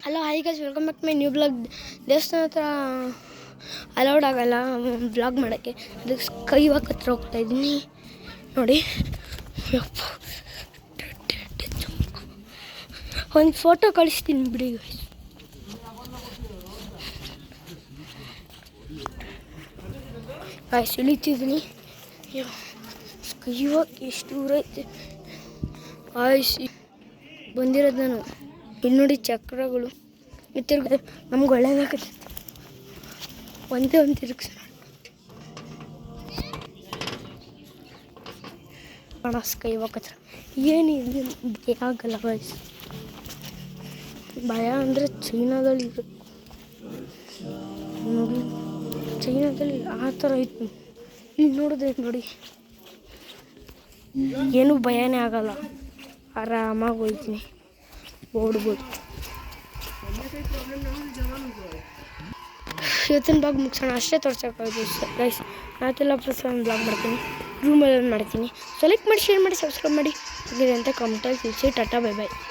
Hello hi guys, welcome back to my new blog. ದೇವಸ್ಥಾನ ಹತ್ರ allowed ಆಗಲ್ಲ blog ಮಾಡೋಕ್ಕೆ, ಅದಕ್ಕೆ ಸ್ಕೈ ವಾಕ್ ಹತ್ರ ಹೋಗ್ತಾ ಇದ್ದೀನಿ ನೋಡಿ. ಒಂದು ಫೋಟೋ ಕಳಿಸ್ತೀನಿ ಬಿಡಿ ಗೈಸ್. ಇಳಿತಿದ್ದೀನಿ. ಸ್ಕೈ ವಾಕ್ ಎಷ್ಟು ದೂರ ಐತೆ ಬಂದಿರೋದು ನಾನು. ಇಲ್ಲಿ ನೋಡಿ ಚಕ್ರಗಳು ತಿರ್ಗ ನಮ್ಗೆ ಒಳ್ಳೇದಾಗುತ್ತೆ. ಒಂದೇ ಒಂದು ತಿರುಗಿಸ ಹಣ ಸ್ಕೈ ವಾಕ್ ಹತ್ರ ಏನಿದೆ ಭಯ ಆಗಲ್ಲ ವಯಸ್. ಭಯ ಅಂದರೆ ಚೈನಾದಲ್ಲಿ ನೋಡಿ, ಚೈನಾದಲ್ಲಿ ಆ ಥರ ಇತ್ತು. ಇಲ್ಲಿ ನೋಡಿದ್ರೆ ನೋಡಿ ಏನೂ ಭಯನೇ ಆಗಲ್ಲ, ಆರಾಮಾಗಿ ಹೋಗ್ತೀನಿ, ಓಡ್ಬೋದು. ಇವತ್ತಿನ ಬ್ಲಾಗ್ ಮುಗಿಸೋಣ, ಅಷ್ಟೇ ತೋರ್ಸೋಕ್ಕಾಗೋದು ಗೈಸ್. ನಾವೆಲ್ಲ ಒಂದು ಬ್ಲಾಗ್ ಮಾಡ್ತೀನಿ, ರೂಮಲ್ಲಿ ಮಾಡ್ತೀನಿ. ಸೊ ಲೈಕ್ ಮಾಡಿ, ಶೇರ್ ಮಾಡಿ, ಸಬ್ಸ್ಕ್ರೈಬ್ ಮಾಡಿ, ಹೇಗಿದೆ ಅಂತ ಕಮೆಂಟಲ್ಲಿ ತಿಳಿಸಿ. Tata, bye bye.